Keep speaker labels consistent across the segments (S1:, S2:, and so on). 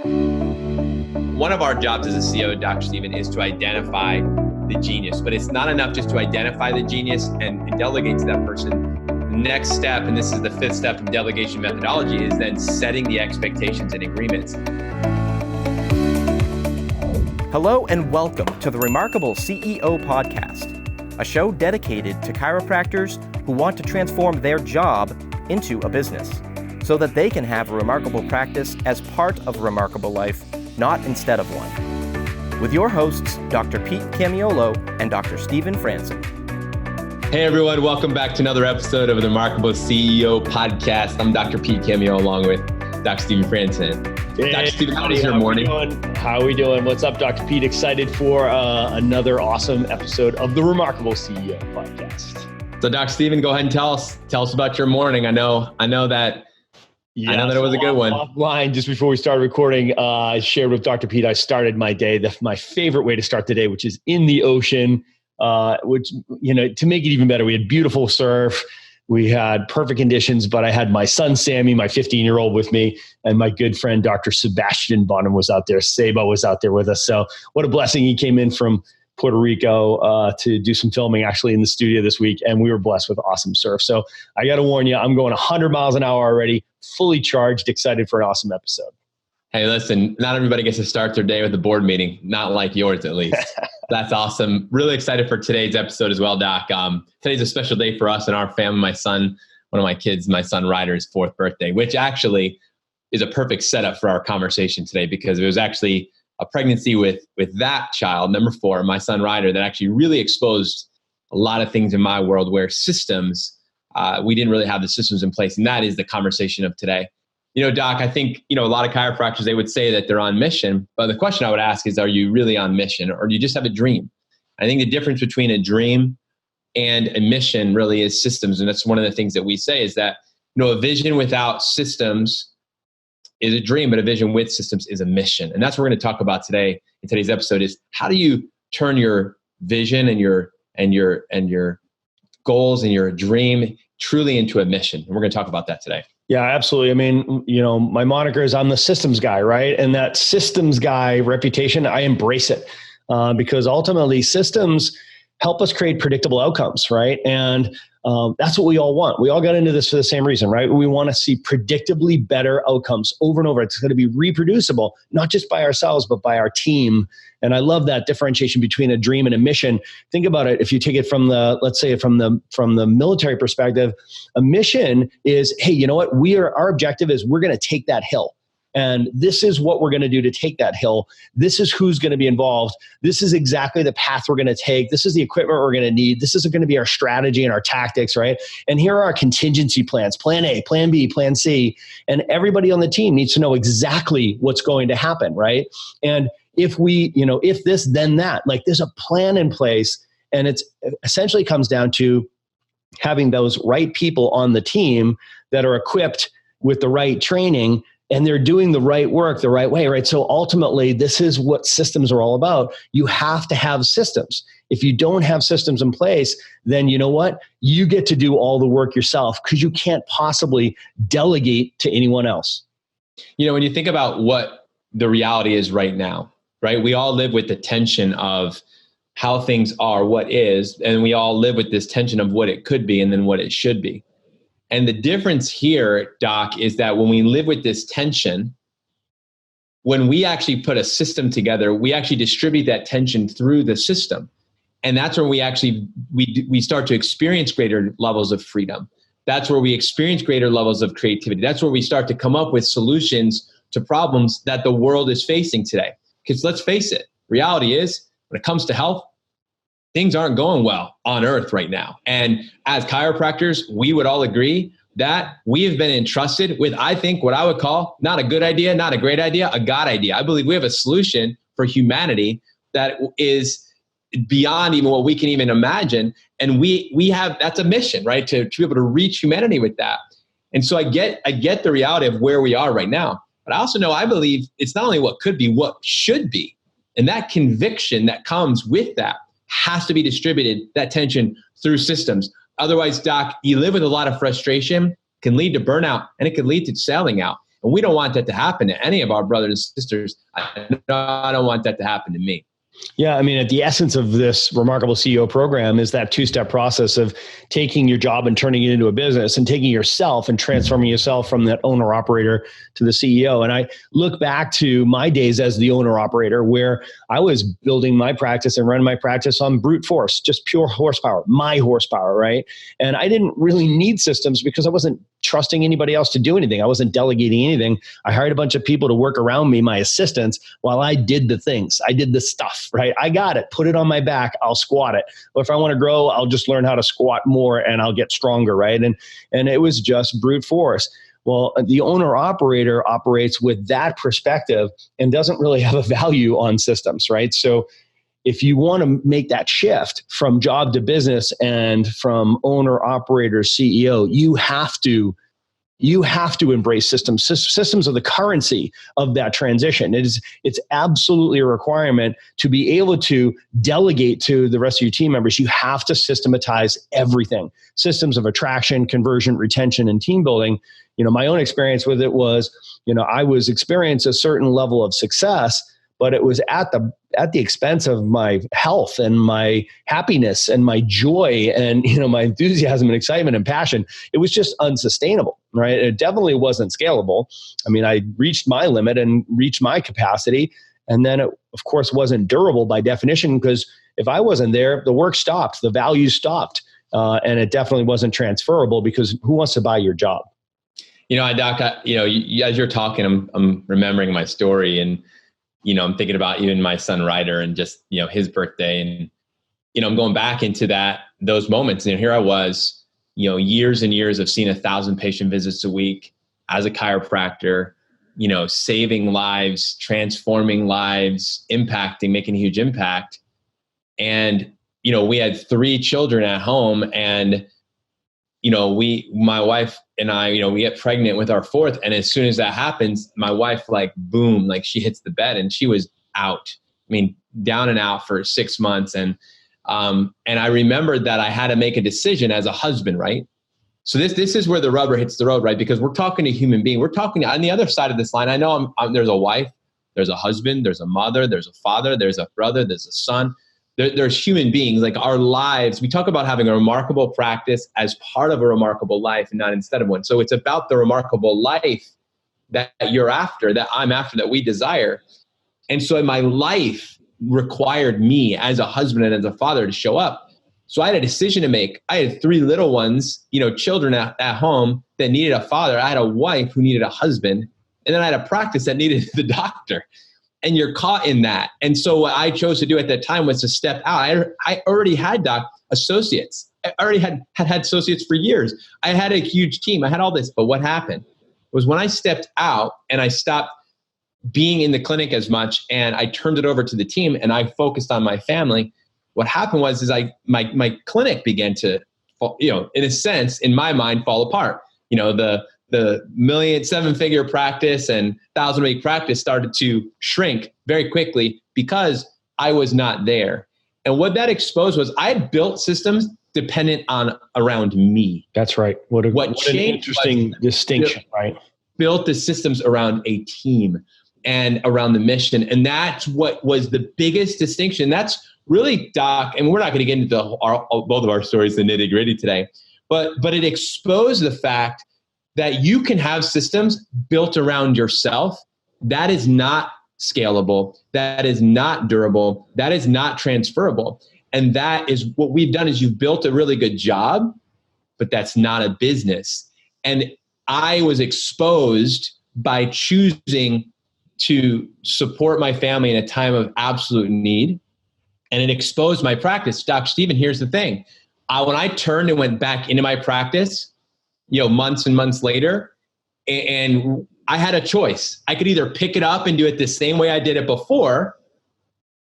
S1: One of our jobs as a CEO, Dr. Stephen, is to identify the genius, but it's not enough just to identify the genius and delegate to that person. The next step, and this is the fifth step in delegation methodology, is then setting the expectations and agreements.
S2: Hello and welcome to the Remarkable CEO Podcast, a show dedicated to chiropractors who want to transform their job into a business so that they can have a remarkable practice as part of a remarkable life, not instead of one. With your hosts, Dr. Pete Camiolo and Dr. Stephen Franson.
S1: Hey everyone, welcome back to another episode of the Remarkable CEO Podcast. I'm Dr. Pete Camiolo along with Dr. Stephen Franson.
S3: Hey,
S1: Dr. Stephen, how is your morning?
S3: How are we doing? What's up, Dr. Pete? Excited for another awesome episode of the Remarkable CEO Podcast.
S1: So Dr. Stephen, go ahead and tell us about your morning. I know that it was a good one.
S3: Offline, just before we started recording, I shared with Dr. Pete, I started my day, my favorite way to start the day, which is in the ocean, which, to make it even better, we had beautiful surf. We had perfect conditions, but I had my son, Sammy, my 15-year-old with me, and my good friend, Dr. Sebastian Bonham was out there. Sabo was out there with us. So what a blessing. He came in from Puerto Rico to do some filming actually in the studio this week, and we were blessed with awesome surf. So I got to warn you, I'm going 100 miles an hour already, fully charged, excited for an awesome episode.
S1: Hey, listen, not everybody gets to start their day with a board meeting, not like yours at least. That's awesome. Really excited for today's episode as well, Doc. Today's a special day for us and our family. My son, one of my kids, my son Ryder's 4th birthday, which actually is a perfect setup for our conversation today because it was actually a pregnancy with that child, number 4, my son Ryder, that actually really exposed a lot of things in my world where systems, we didn't really have the systems in place. And that is the conversation of today. Doc, I think, a lot of chiropractors, they would say that they're on mission. But the question I would ask is, are you really on mission or do you just have a dream? I think the difference between a dream and a mission really is systems. And that's one of the things that we say is that, a vision without systems is a dream, but a vision with systems is a mission. And that's what we're going to talk about today in today's episode is how do you turn your vision and your goals and your dream truly into a mission? And we're going to talk about that today.
S3: Yeah, absolutely. I mean, my moniker is I'm the systems guy, right? And that systems guy reputation, I embrace it because ultimately systems help us create predictable outcomes, right? And that's what we all want. We all got into this for the same reason, right? We want to see predictably better outcomes over and over. It's going to be reproducible, not just by ourselves, but by our team. And I love that differentiation between a dream and a mission. Think about it. If you take it from let's say from the military perspective, a mission is, hey, you know what? Our objective is we're going to take that hill. And this is what we're going to do to take that hill. This is who's going to be involved. This is exactly the path we're going to take. This is the equipment we're going to need. This is going to be our strategy and our tactics, right? And here are our contingency plans, plan A, plan B, plan C. And everybody on the team needs to know exactly what's going to happen, right? And if if this, then that, like there's a plan in place, and it's essentially comes down to having those right people on the team that are equipped with the right training and they're doing the right work the right way, right? So ultimately, this is what systems are all about. You have to have systems. If you don't have systems in place, then you know what? You get to do all the work yourself because you can't possibly delegate to anyone else.
S1: When you think about what the reality is right now, right? We all live with the tension of how things are, what is, and we all live with this tension of what it could be and then what it should be. And the difference here, Doc, is that when we live with this tension, when we actually put a system together, we actually distribute that tension through the system. And that's where we start to experience greater levels of freedom. That's where we experience greater levels of creativity. That's where we start to come up with solutions to problems that the world is facing today. Because let's face it, reality is when it comes to health, things aren't going well on earth right now. And as chiropractors, we would all agree that we have been entrusted with, I think, what I would call not a good idea, not a great idea, a God idea. I believe we have a solution for humanity that is beyond even what we can even imagine. And we have, that's a mission, right? To be able to reach humanity with that. And so I get the reality of where we are right now. But I also know, I believe it's not only what could be, what should be. And that conviction that comes with that has to be distributed, that tension, through systems. Otherwise, Doc, you live with a lot of frustration, can lead to burnout, and it can lead to selling out. And we don't want that to happen to any of our brothers and sisters. I don't want that to happen to me.
S3: Yeah, I mean, at the essence of this Remarkable CEO program is that two-step process of taking your job and turning it into a business, and taking yourself and transforming yourself from that owner-operator to the CEO. And I look back to my days as the owner-operator, where I was building my practice and running my practice on brute force, just pure horsepower, my horsepower, right? And I didn't really need systems because I wasn't trusting anybody else to do anything. I wasn't delegating anything. I hired a bunch of people to work around me, my assistants, while I did the things. I did the stuff, right? I got it. Put it on my back. I'll squat it. Or if I want to grow, I'll just learn how to squat more and I'll get stronger, right? And it was just brute force. Well, the owner operator operates with that perspective and doesn't really have a value on systems, right? So if you want to make that shift from job to business and from owner operator CEO, you have to embrace systems. Systems are the currency of that transition. It's absolutely a requirement to be able to delegate to the rest of your team members. You have to systematize everything. Systems of attraction, conversion, retention, and team building. My own experience with it was, I was experiencing a certain level of success, but it was at the expense of my health and my happiness and my joy and, my enthusiasm and excitement and passion. It was just unsustainable, right? It definitely wasn't scalable. I mean, I reached my limit and reached my capacity. And then it, of course, wasn't durable by definition, because if I wasn't there, the work stopped, the value stopped. And it definitely wasn't transferable, because who wants to buy your job?
S1: Doc, as you're talking, I'm remembering my story, and I'm thinking about even my son Ryder and just, his birthday, and, I'm going back into those moments. And here I was, years and years of seeing 1,000 patient visits a week as a chiropractor, saving lives, transforming lives, impacting, making a huge impact. And, we had 3 children at home, and, my wife and I, we get pregnant with our 4th. And as soon as that happens, my wife, boom, she hits the bed, and she was out. I mean, down and out for 6 months. And I remembered that I had to make a decision as a husband, right? So this is where the rubber hits the road, right? Because we're talking to a human being. We're talking on the other side of this line. I know there's a wife, there's a husband, there's a mother, there's a father, there's a brother, there's a son. There's human beings, our lives. We talk about having a remarkable practice as part of a remarkable life and not instead of one. So it's about the remarkable life that you're after, that I'm after, that we desire. And so my life required me as a husband and as a father to show up. So I had a decision to make. I had 3 little ones, children at home that needed a father. I had a wife who needed a husband. And then I had a practice that needed the doctor. And you're caught in that. And so what I chose to do at that time was to step out. I already had associates. I already had associates for years. I had a huge team. I had all this. But what happened was when I stepped out and I stopped being in the clinic as much, and I turned it over to the team and I focused on my family, what happened was my clinic began to, in a sense, in my mind, fall apart. The 7-figure practice and 1,000-week practice started to shrink very quickly because I was not there. And what that exposed was I had built systems dependent around me.
S3: That's right. What an interesting distinction, right?
S1: Built the systems around a team and around the mission. And that's what was the biggest distinction. That's really, Doc, and we're not going to get into both of our stories, the nitty-gritty today, but it exposed the fact that you can have systems built around yourself. That is not scalable. That is not durable. That is not transferable. And that is what we've done is you've built a really good job, but that's not a business. And I was exposed by choosing to support my family in a time of absolute need. And it exposed my practice. Dr. Stephen, here's the thing. When I turned and went back into my practice, months and months later, and I had a choice. I could either pick it up and do it the same way I did it before.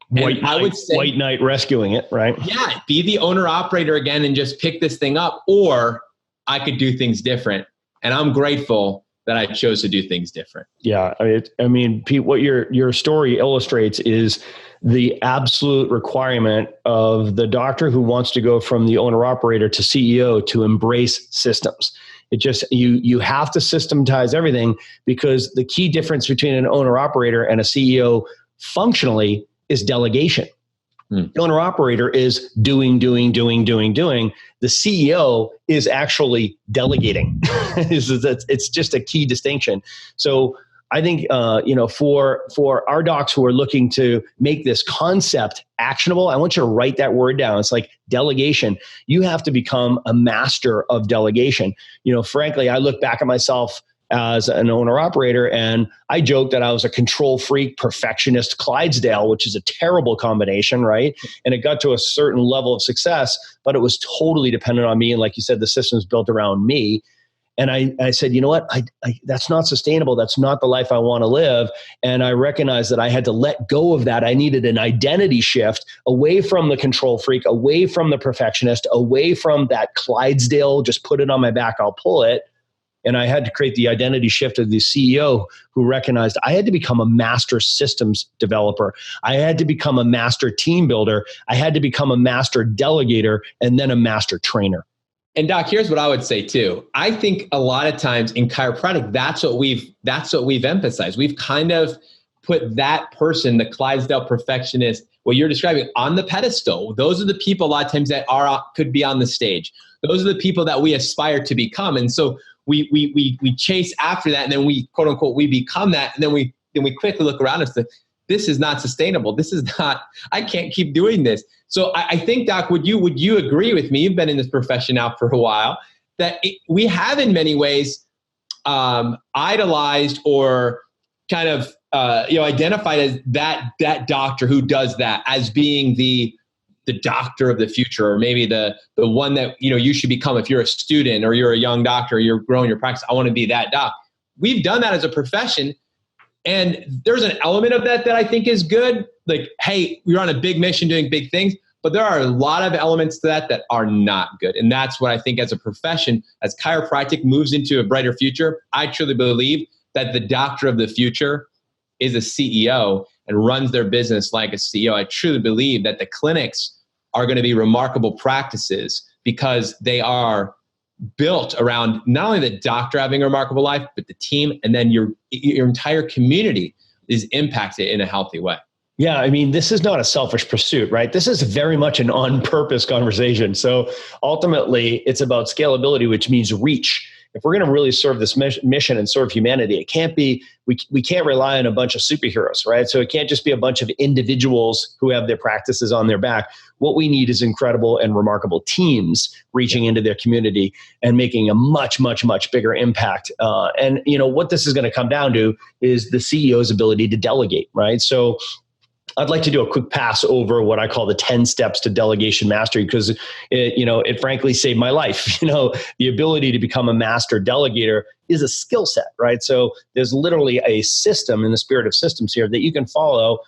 S3: White knight rescuing it, right?
S1: Yeah, be the owner operator again and just pick this thing up, or I could do things different. And I'm grateful that I chose to do things different.
S3: Yeah, Pete, what your story illustrates is the absolute requirement of the doctor who wants to go from the owner operator to CEO to embrace systems. It just, you have to systematize everything, because the key difference between an owner operator and a CEO functionally is delegation. The owner operator is doing. The CEO is actually delegating. It's just a key distinction. So I think, for our docs who are looking to make this concept actionable, I want you to write that word down. It's like delegation. You have to become a master of delegation. Frankly, I look back at myself as an owner operator, and I joke that I was a control freak, perfectionist, Clydesdale, which is a terrible combination, right? And it got to a certain level of success, but it was totally dependent on me. And like you said, the system's built around me. And I said, you know what? That's not sustainable. That's not the life I want to live. And I recognized that I had to let go of that. I needed an identity shift away from the control freak, away from the perfectionist, away from that Clydesdale, just put it on my back, I'll pull it. And I had to create the identity shift of the CEO who recognized I had to become a master systems developer. I had to become a master team builder. I had to become a master delegator, and then a master trainer.
S1: And Doc, here's what I would say too. I think a lot of times in chiropractic, that's what we've emphasized. We've kind of put that person, the Clydesdale perfectionist, what you're describing, on the pedestal. Those are the people a lot of times that could be on the stage. Those are the people that we aspire to become. And so we chase after that, and then we, quote unquote, we become that, and then we quickly look around and say, this is not sustainable. This is not, I can't keep doing this. So I think, Doc, would you agree with me? You've been in this profession now for a while, that we have in many ways idolized or kind of identified as that doctor who does that as being the doctor of the future, or maybe the one that you should become if you're a student or you're a young doctor, or you're growing your practice. I want to be that doc. We've done that as a profession, and there's an element of that I think is good. Like, hey, you're on a big mission doing big things, but there are a lot of elements to that are not good. And that's what I think as a profession, as chiropractic moves into a brighter future, I truly believe that the doctor of the future is a CEO and runs their business like a CEO. I truly believe that the clinics are going to be remarkable practices because they are built around not only the doctor having a remarkable life, but the team, and then your entire community is impacted in a healthy way.
S3: Yeah, I mean, this is not a selfish pursuit, right? This is very much an on-purpose conversation. So ultimately, it's about scalability, which means reach. If we're going to really serve this mission and serve humanity, it can't be, we can't rely on a bunch of superheroes, right? So it can't just be a bunch of individuals who have their practices on their back. What we need is incredible and remarkable teams reaching into their community and making a much, much, much bigger impact. And what this is going to come down to is the CEO's ability to delegate, right? So I'd like to do a quick pass over what I call the 10 steps to delegation mastery, because it frankly saved my life. The ability to become a master delegator is a skill set, right? So there's literally a system in the spirit of systems here that you can follow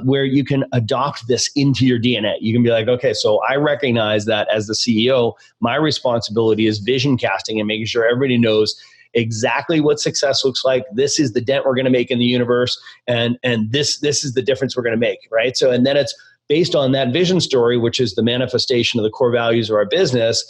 S3: where you can adopt this into your DNA. You can be like, okay, so I recognize that as the CEO, my responsibility is vision casting and making sure everybody knows exactly what success looks like. This is the dent we're going to make in the universe, and this is the difference we're going to make, right? So, and then it's based on that vision story, which is the manifestation of the core values of our business.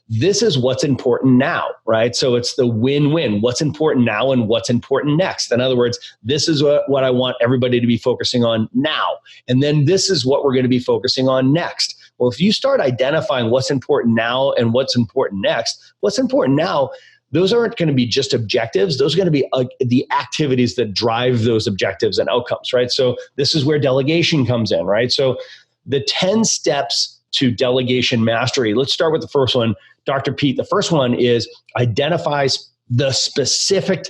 S3: This is what's important now, right? So it's the win-win. What's important now and what's important next. In other words, this is what I want everybody to be focusing on now. And then this is what we're going to be focusing on next. Well, if you start identifying what's important now and what's important next, what's important now, those aren't going to be just objectives. Those are going to be the activities that drive those objectives and outcomes, right? So this is where delegation comes in, right? So the 10 steps to delegation mastery. Let's start with the first one. Dr. Pete, the first one is identify the specific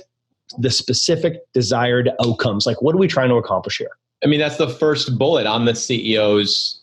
S3: desired outcomes. Like, what are we trying to accomplish here?
S1: I mean, that's the first bullet on the CEO's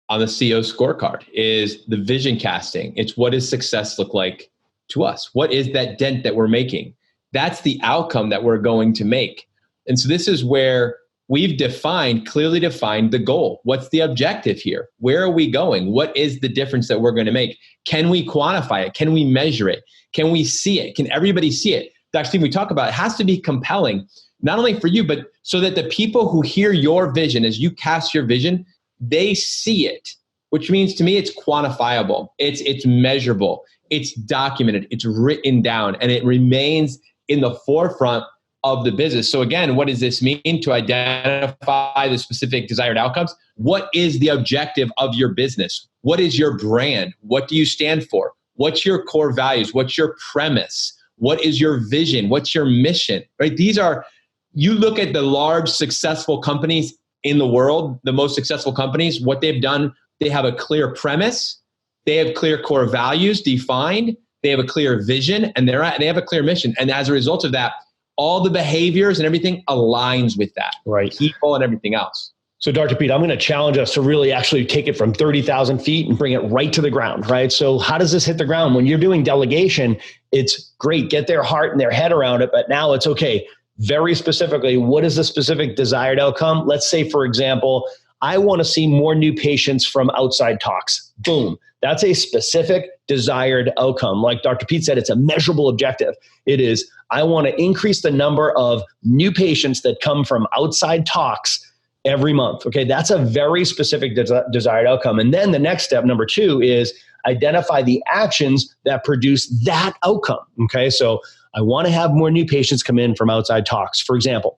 S1: scorecard is the vision casting. It's what does success look like to us? What is that dent that we're making? That's the outcome that we're going to make. And so this is where we've clearly defined the goal. What's the objective here? Where are we going? What is the difference that we're going to make? Can we quantify it? Can we measure it? Can we see it? Can everybody see it? Dr. Steve, we talk about it has to be compelling, not only for you, but so that the people who hear your vision, as you cast your vision, they see it, which means to me it's quantifiable. It's measurable. it's documented, it's written down, and it remains in the forefront of the business. So again, what does this mean? To identify the specific desired outcomes. What is the objective of your business? What is your brand? What do you stand for? What's your core values? What's your premise? What is your vision? What's your mission? Right? These are, you look at the large successful companies in the world, the most successful companies, what they've done, they have a clear premise, they have clear core values defined, they have a clear vision, and they have a clear mission. And as a result of that, all the behaviors and everything aligns with that.
S3: Right.
S1: People and everything else.
S3: So Dr. Pete, I'm going to challenge us to really actually take it from 30,000 feet and bring it right to the ground, right? So how does this hit the ground? When you're doing delegation, it's great, get their heart and their head around it, but now it's okay. Very specifically, what is the specific desired outcome? Let's say, for example, I want to see more new patients from outside talks. Boom. That's a specific desired outcome. Like Dr. Pete said, it's a measurable objective. It is, I want to increase the number of new patients that come from outside talks every month. Okay, that's a very specific desired outcome. And then the next step, number 2, is identify the actions that produce that outcome. Okay, so I want to have more new patients come in from outside talks. For example,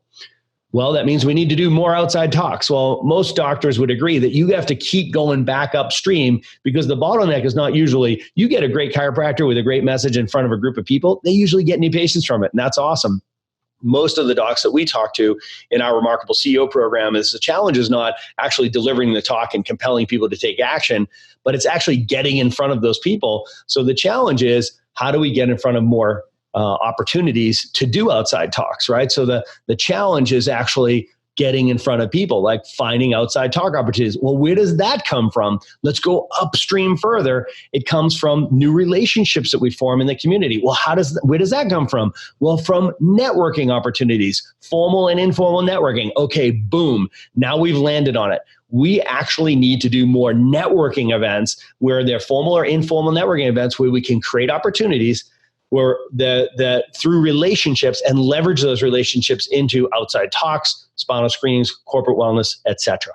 S3: well, that means we need to do more outside talks. Well, most doctors would agree that you have to keep going back upstream, because the bottleneck is not usually you get a great chiropractor with a great message in front of a group of people. They usually get new patients from it, and that's awesome. Most of the docs that we talk to in our Remarkable CEO program is the challenge is not actually delivering the talk and compelling people to take action, but it's actually getting in front of those people. So the challenge is, how do we get in front of more opportunities to do outside talks, right? So the challenge is actually getting in front of people, like finding outside talk opportunities. Well, where does that come from? Let's go upstream further. It comes from new relationships that we form in the community. Well, where does that come from? Well, from networking opportunities, formal and informal networking. Okay, boom. Now we've landed on it. We actually need to do more networking events, where they're formal or informal networking events, where we can create opportunities where through relationships, and leverage those relationships into outside talks, spinal screenings, corporate wellness, etc.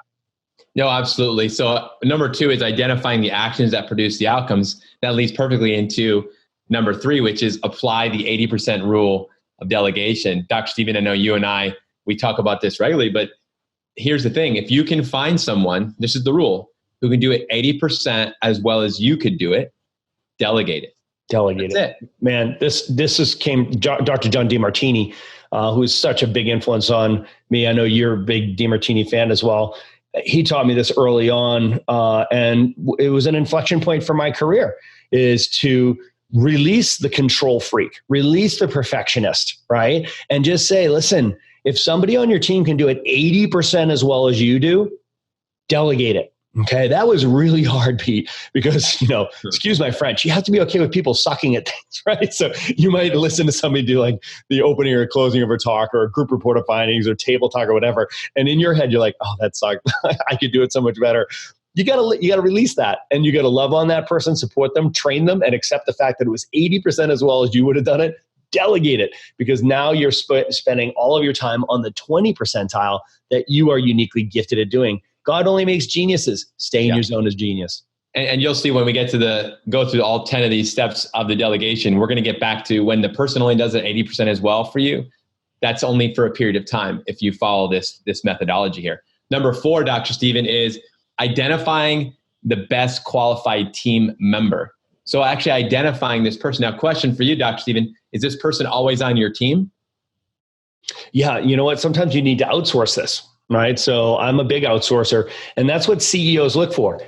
S1: No, absolutely. So number 2 is identifying the actions that produce the outcomes. That leads perfectly into number 3, which is apply the 80% rule of delegation. Dr. Stephen, I know you and I, we talk about this regularly, but here's the thing. If you can find someone, this is the rule, who can do it 80% as well as you could do it, delegate it.
S3: Delegate it. Man, this came Dr. John DeMartini, who is such a big influence on me. I know you're a big DeMartini fan as well. He taught me this early on, and it was an inflection point for my career, is to release the control freak, release the perfectionist, right? And just say, listen, if somebody on your team can do it 80% as well as you do, delegate it. Okay, that was really hard, Pete, because, excuse my French, you have to be okay with people sucking at things, right? So you might listen to somebody do like the opening or closing of a talk, or a group report of findings, or table talk, or whatever. And in your head, you're like, oh, that sucked. I could do it so much better. You gotta release that, and you gotta love on that person, support them, train them, and accept the fact that it was 80% as well as you would have done it. Delegate it, because now you're spending all of your time on the 20 percentile that you are uniquely gifted at doing. God only makes geniuses. Stay in your zone as genius.
S1: And you'll see when we get to go through all 10 of these steps of the delegation, we're going to get back to when the person only does it 80% as well for you. That's only for a period of time if you follow this methodology here. Number 4, Dr. Stephen, is identifying the best qualified team member. So actually identifying this person. Now, question for you, Dr. Stephen, is this person always on your team?
S3: Yeah, you know what? Sometimes you need to outsource this. Right. So I'm a big outsourcer, and that's what CEOs look for.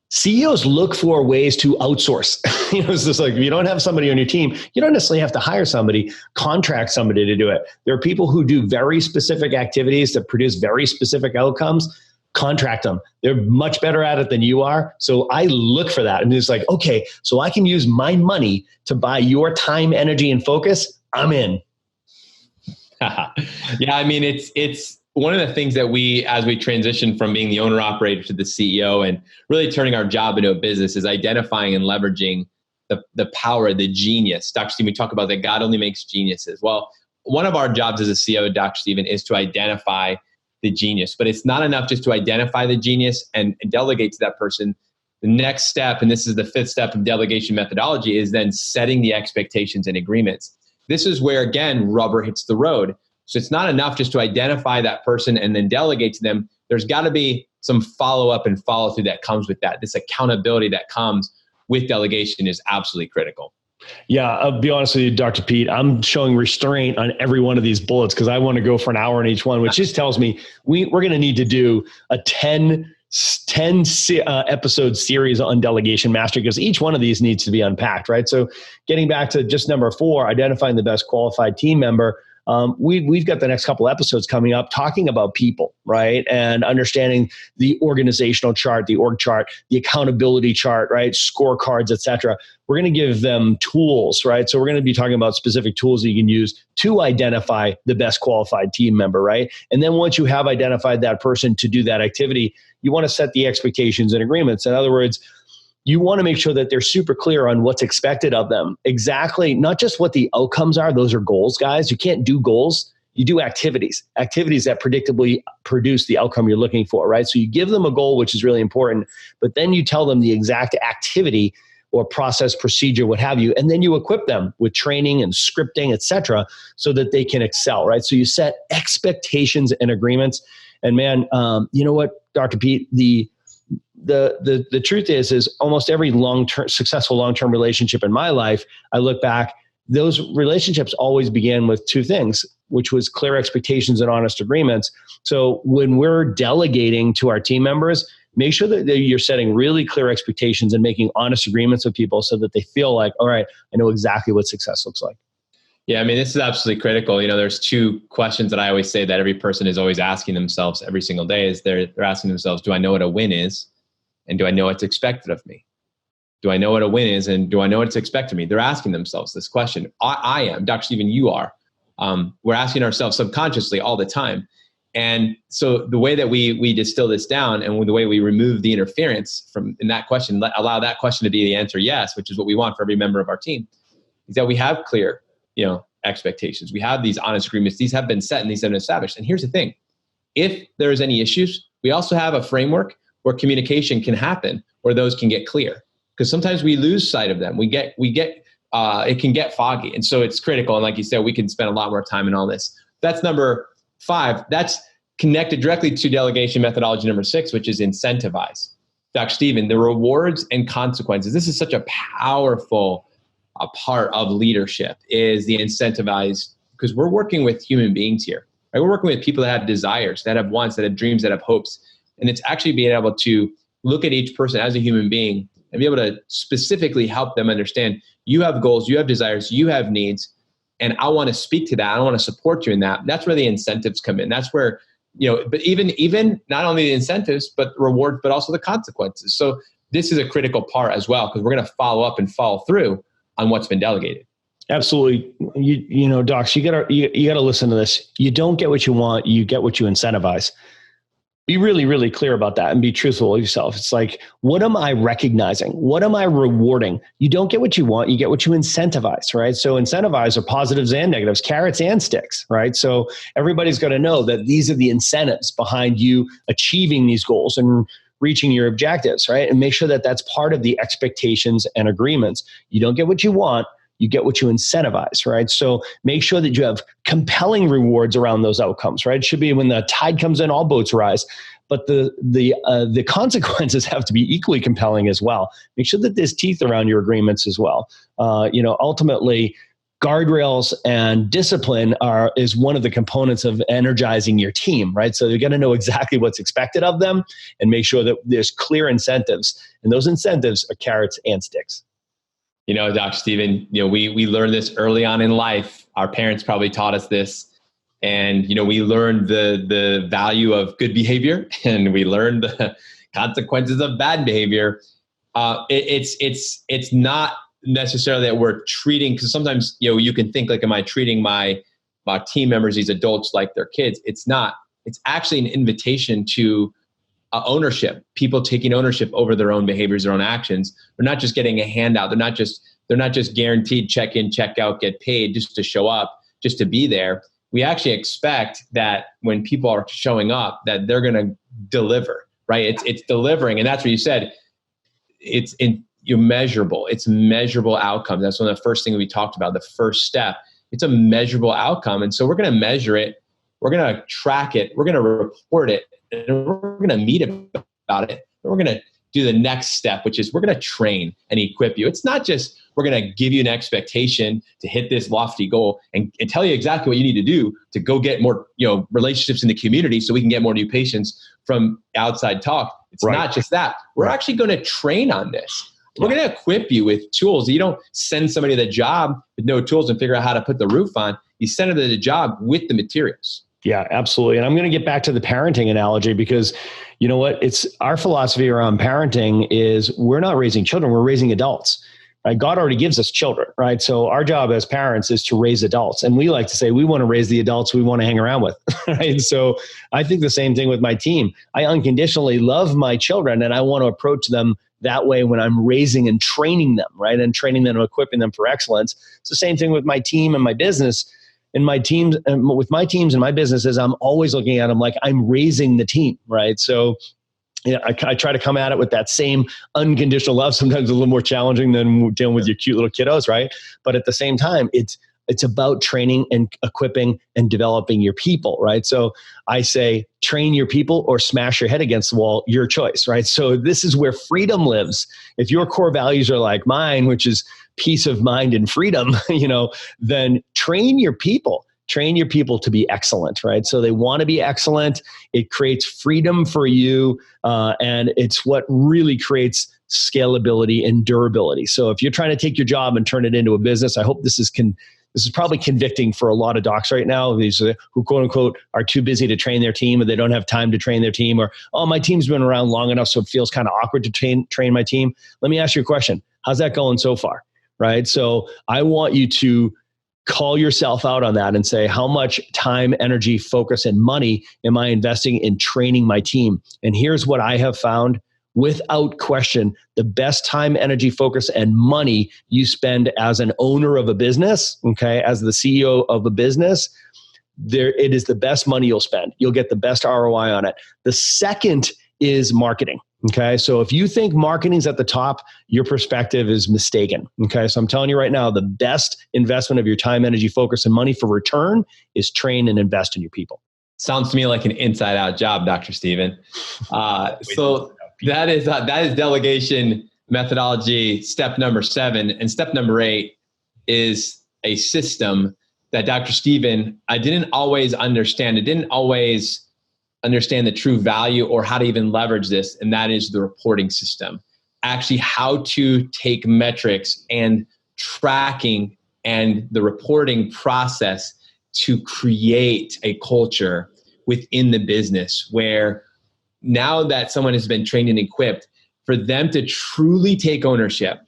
S3: CEOs look for ways to outsource. It's just like, if you don't have somebody on your team, you don't necessarily have to hire somebody, contract somebody to do it. There are people who do very specific activities that produce very specific outcomes. Contract them. They're much better at it than you are. So I look for that. And it's like, okay, so I can use my money to buy your time, energy, and focus. I'm in.
S1: Yeah. I mean, it's one of the things that as we transition from being the owner operator to the CEO and really turning our job into a business, is identifying and leveraging the power, the genius. Dr. Stephen, we talk about that God only makes geniuses. Well, one of our jobs as a CEO, Dr. Stephen, is to identify the genius, but it's not enough just to identify the genius and delegate to that person. The next step, and this is the fifth step of delegation methodology, is then setting the expectations and agreements. This is where, again, rubber hits the road. So it's not enough just to identify that person and then delegate to them. There's got to be some follow-up and follow-through that comes with that. This accountability that comes with delegation is absolutely critical.
S3: Yeah, I'll be honest with you, Dr. Pete, I'm showing restraint on every one of these bullets because I want to go for an hour on each one, which just tells me we're going to need to do a 10 episode series on delegation mastery because each one of these needs to be unpacked, right? So getting back to just number 4, identifying the best qualified team member, we've got the next couple episodes coming up talking about people, right? And understanding the organizational chart, the org chart, the accountability chart, right? Scorecards, et cetera. We're going to give them tools, right? So we're going to be talking about specific tools that you can use to identify the best qualified team member, right? And then once you have identified that person to do that activity, you want to set the expectations and agreements. In other words, you want to make sure that they're super clear on what's expected of them. Exactly, not just what the outcomes are. Those are goals, guys. You can't do goals. You do activities that predictably produce the outcome you're looking for, right? So you give them a goal, which is really important, but then you tell them the exact activity or process, procedure, what have you, and then you equip them with training and scripting, et cetera, so that they can excel, right? So you set expectations and agreements. And man, you know what, Dr. Pete, the truth is almost every successful long-term relationship in my life, I look back, those relationships always began with 2 things, which was clear expectations and honest agreements. So when we're delegating to our team members, make sure that you're setting really clear expectations and making honest agreements with people so that they feel like, all right, I know exactly what success looks like.
S1: Yeah, I mean, this is absolutely critical. There's 2 questions that I always say that every person is always asking themselves every single day is they're asking themselves, do I know what a win is? And do I know what's expected of me? Do I know what a win is? And do I know what's expected of me? They're asking themselves this question. I am, Dr. Stephen, you are. We're asking ourselves subconsciously all the time. And so the way that we distill this down and the way we remove the interference from in that question, allow that question to be the answer yes, which is what we want for every member of our team, is that we have clear, expectations. We have these honest agreements. These have been set and these have been established. And here's the thing. If there's any issues, we also have a framework where communication can happen, where those can get clear. Because sometimes we lose sight of them. It can get foggy. And so it's critical. And like you said, we can spend a lot more time in all this. That's number 5. That's connected directly to delegation methodology number 6, which is incentivize. Dr. Stephen, the rewards and consequences. This is such a powerful part of leadership is the incentivize, because we're working with human beings here. Right? We're working with people that have desires, that have wants, that have dreams, that have hopes. And it's actually being able to look at each person as a human being and be able to specifically help them understand you have goals, you have desires, you have needs, and I want to speak to that. I want to support you in that. That's where the incentives come in. That's where, but even not only the incentives, but rewards, but also the consequences. So this is a critical part as well, because we're going to follow up and follow through on what's been delegated.
S3: Absolutely. Docs, you gotta listen to this. You don't get what you want, you get what you incentivize. Be really, really clear about that and be truthful with yourself. It's like, what am I recognizing? What am I rewarding? You don't get what you want, you get what you incentivize, right? So incentivize are positives and negatives, carrots and sticks, right? So everybody's got to know that these are the incentives behind you achieving these goals and reaching your objectives, right? And make sure that that's part of the expectations and agreements. You don't get what you want, you get what you incentivize, right? So make sure that you have compelling rewards around those outcomes, right? It should be when the tide comes in, all boats rise. But the consequences have to be equally compelling as well. Make sure that there's teeth around your agreements as well. Ultimately, guardrails and discipline is one of the components of energizing your team, right? So you're going to know exactly what's expected of them and make sure that there's clear incentives. And those incentives are carrots and sticks.
S1: Dr. Stephen, we learned this early on in life. Our parents probably taught us this. And, we learned the value of good behavior and we learned the consequences of bad behavior. It's not necessarily that we're treating, because sometimes, you can think like, am I treating my team members, these adults, like they're kids? It's not. It's actually an invitation to ownership, people taking ownership over their own behaviors, their own actions. They're not just getting a handout. They're not just guaranteed check in, check out, get paid just to show up, just to be there. We actually expect that when people are showing up, that they're going to deliver, right? It's delivering. And that's what you said. you're measurable. It's measurable outcomes. That's one of the first things we talked about. The first step, it's a measurable outcome. And so we're going to measure it. We're going to track it. We're going to report it. And we're going to meet about it. And we're going to do the next step, which is we're going to train and equip you. It's not just we're going to give you an expectation to hit this lofty goal and tell you exactly what you need to do to go get more, relationships in the community so we can get more new patients from outside talk. It's not just that. We're actually going to train on this. We're going to equip you with tools. You don't send somebody to the job with no tools and figure out how to put the roof on. You send them to the job with the materials.
S3: Yeah, absolutely. And I'm going to get back to the parenting analogy because you know what? It's our philosophy around parenting is we're not raising children, we're raising adults. Right? God already gives us children, right? So our job as parents is to raise adults. And we like to say we want to raise the adults we want to hang around with. Right? So I think the same thing with my team. I unconditionally love my children and I want to approach them that way when I'm raising and training them, right? And training them and equipping them for excellence. It's the same thing with my team and my business. And my teams, and with my teams and my businesses, I'm always looking at them like I'm raising the team, right? So I try to come at it with that same unconditional love, sometimes a little more challenging than dealing with your cute little kiddos, right? But at the same time, it's about training and equipping and developing your people, right? So I say, train your people or smash your head against the wall, your choice, right? So this is where freedom lives. If your core values are like mine, which is peace of mind and freedom, then train your people. Train your people to be excellent, right? So they want to be excellent. It creates freedom for you, and it's what really creates scalability and durability. So if you're trying to take your job and turn it into a business, I hope this is probably convicting for a lot of docs right now. These who quote unquote are too busy to train their team, or they don't have time to train their team, or my team's been around long enough, so it feels kind of awkward to train my team. Let me ask you a question: how's that going so far? Right? So I want you to call yourself out on that and say, how much time, energy, focus, and money am I investing in training my team? And here's what I have found. Without question, the best time, energy, focus, and money you spend as an owner of a business, okay, as the CEO of a business, it is the best money you'll spend. You'll get the best ROI on it. The second is marketing. Okay. So if you think marketing's at the top, your perspective is mistaken. Okay. So I'm telling you right now, the best investment of your time, energy, focus, and money for return is train and invest in your people.
S1: Sounds to me like an inside out job, Dr. Stephen. So that is delegation methodology, step number 7. And step number 8 is a system that Dr. Stephen, I didn't always understand. It didn't always understand the true value or how to even leverage this, and that is the reporting system. Actually, how to take metrics and tracking and the reporting process to create a culture within the business where now that someone has been trained and equipped, for them to truly take ownership,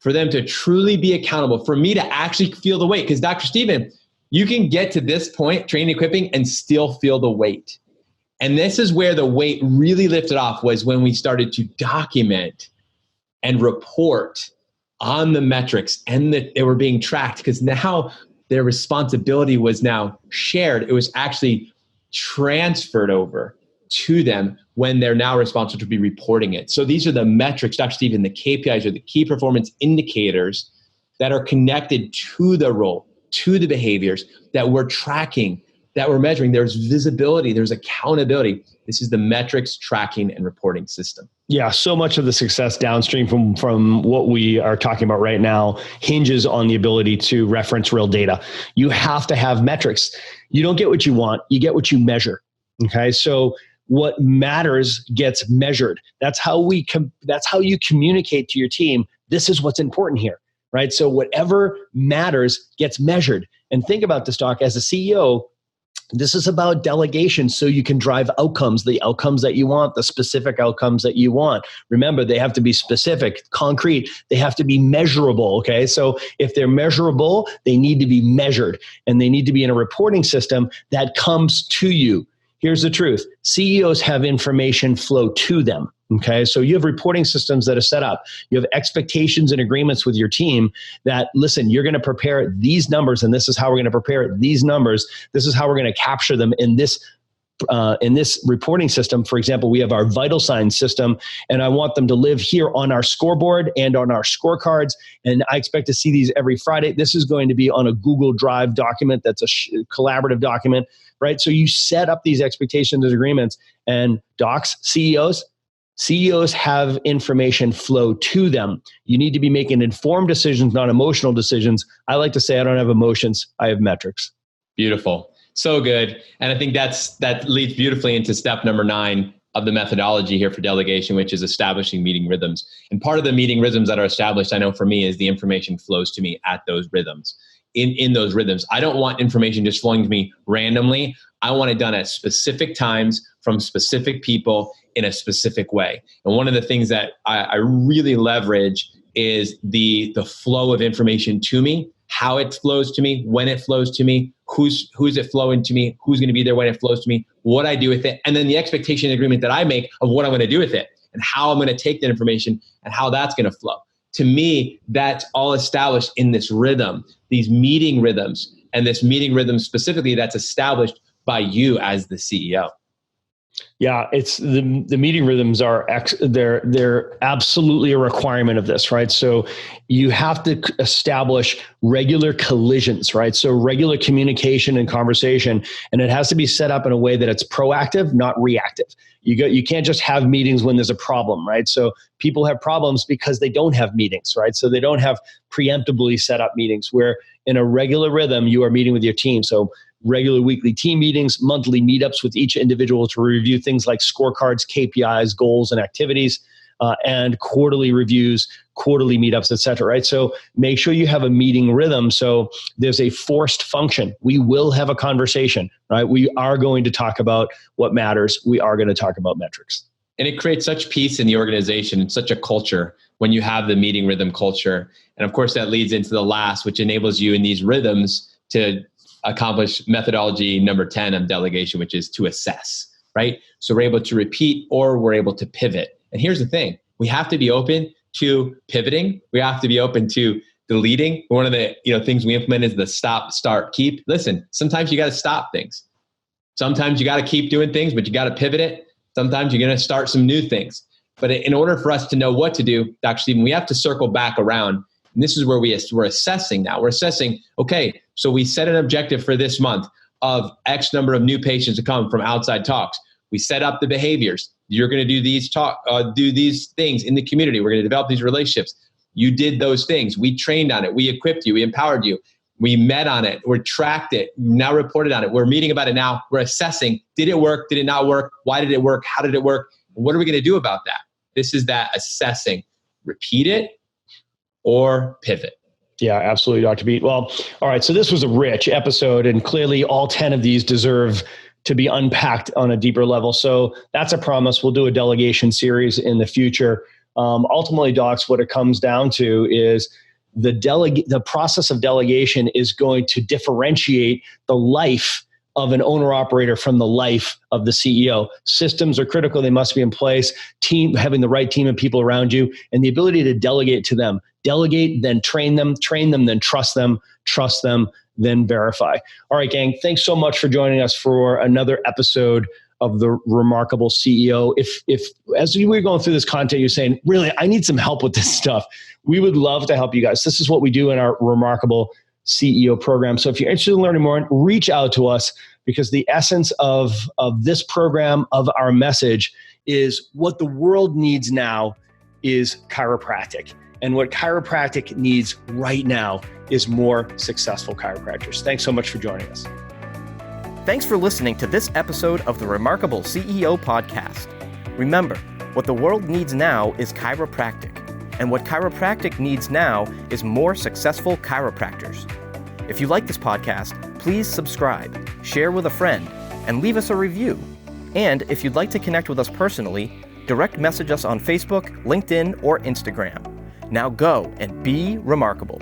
S1: for them to truly be accountable, for me to actually feel the weight. Because Dr. Stephen, you can get to this point, training, equipping, and still feel the weight. And this is where the weight really lifted off, was when we started to document and report on the metrics and that they were being tracked, because now their responsibility was now shared. It was actually transferred over to them when they're now responsible to be reporting it. So these are the metrics, Dr. Stephen, the KPIs are the key performance indicators that are connected to the role, to the behaviors that we're tracking, that we're measuring. There's visibility, there's accountability. This is the metrics, tracking, and reporting system.
S3: Yeah, so much of the success downstream from what we are talking about right now hinges on the ability to reference real data. You have to have metrics. You don't get what you want, you get what you measure. Okay, so what matters gets measured. That's how you communicate to your team. This is what's important here, right? So whatever matters gets measured. And think about this, Doc, as a CEO, this is about delegation, so you can drive outcomes, the outcomes that you want, the specific outcomes that you want. Remember, they have to be specific, concrete. They have to be measurable, okay? So if they're measurable, they need to be measured, and they need to be in a reporting system that comes to you. Here's the truth. CEOs have information flow to them. Okay. So you have reporting systems that are set up. You have expectations and agreements with your team that, listen, you're going to prepare these numbers, and this is how we're going to prepare these numbers. This is how we're going to capture them in this in this reporting system, for example, we have our vital signs system, and I want them to live here on our scoreboard and on our scorecards. And I expect to see these every Friday. This is going to be on a Google Drive document. That's a collaborative document, right? So you set up these expectations and agreements, and docs, CEOs have information flow to them. You need to be making informed decisions, not emotional decisions. I like to say I don't have emotions, I have metrics.
S1: Beautiful. So good. And I think that leads beautifully into step number 9 of the methodology here for delegation, which is establishing meeting rhythms. And part of the meeting rhythms that are established, I know for me, is the information flows to me at those rhythms. In those rhythms, I don't want information just flowing to me randomly. I want it done at specific times from specific people in a specific way. And one of the things that I really leverage is the flow of information to me, how it flows to me, when it flows to me, who's it flowing to me, who's going to be there when it flows to me, what I do with it, and then the expectation agreement that I make of what I'm going to do with it and how I'm going to take that information and how that's going to flow. To me, that's all established in this rhythm, these meeting rhythms, and this meeting rhythm specifically that's established by you as the CEO.
S3: Yeah, it's the meeting rhythms they're absolutely a requirement of this, right? So you have to establish regular collisions, right? So regular communication and conversation, and it has to be set up in a way that it's proactive, not reactive. You can't just have meetings when there's a problem, right? So people have problems because they don't have meetings, right? So they don't have preemptively set up meetings where in a regular rhythm, you are meeting with your team. So regular weekly team meetings, monthly meetups with each individual to review things like scorecards, KPIs, goals, and activities, and quarterly reviews, quarterly meetups, et cetera, right? So make sure you have a meeting rhythm. So there's a forced function. We will have a conversation, right? We are going to talk about what matters. We are going to talk about metrics.
S1: And it creates such peace in the organization and such a culture when you have the meeting rhythm culture. And of course, that leads into the last, which enables you in these rhythms to accomplish methodology number 10 of delegation, which is to assess, right? So we're able to repeat or we're able to pivot. And here's the thing, we have to be open to pivoting. We have to be open to deleting. One of the things we implement is the stop, start, keep. Listen, sometimes you got to stop things. Sometimes you got to keep doing things, but you got to pivot it. Sometimes you're going to start some new things. But in order for us to know what to do, Dr. Stephen, we have to circle back around. And this is where we're assessing now. We're assessing, okay, so we set an objective for this month of X number of new patients to come from outside talks. We set up the behaviors. You're going to do these things in the community. We're going to develop these relationships. You did those things. We trained on it. We equipped you. We empowered you. We met on it. We tracked it. Now reported on it. We're meeting about it now. We're assessing. Did it work? Did it not work? Why did it work? How did it work? What are we going to do about that? This is that assessing. Repeat it or pivot.
S3: Yeah, absolutely, Dr. Beat. Well, all right. So this was a rich episode, and clearly all 10 of these deserve to be unpacked on a deeper level. So that's a promise. We'll do a delegation series in the future. Ultimately, docs, what it comes down to is the process of delegation is going to differentiate the life of an owner-operator from the life of the CEO. Systems are critical. They must be in place. Having the right team of people around you, and the ability to delegate to them. Delegate, then train them, then trust them, then verify. All right, gang, thanks so much for joining us for another episode of The Remarkable CEO. If as we were going through this content, you're saying, really, I need some help with this stuff, we would love to help you guys. This is what we do in our Remarkable CEO program. So if you're interested in learning more, reach out to us, because the essence of this program, of our message, is what the world needs now is chiropractic. And what chiropractic needs right now is more successful chiropractors. Thanks so much for joining us.
S2: Thanks for listening to this episode of the Remarkable CEO podcast. Remember, what the world needs now is chiropractic. And what chiropractic needs now is more successful chiropractors. If you like this podcast, please subscribe, share with a friend, and leave us a review. And if you'd like to connect with us personally, direct message us on Facebook, LinkedIn, or Instagram. Now go and be remarkable.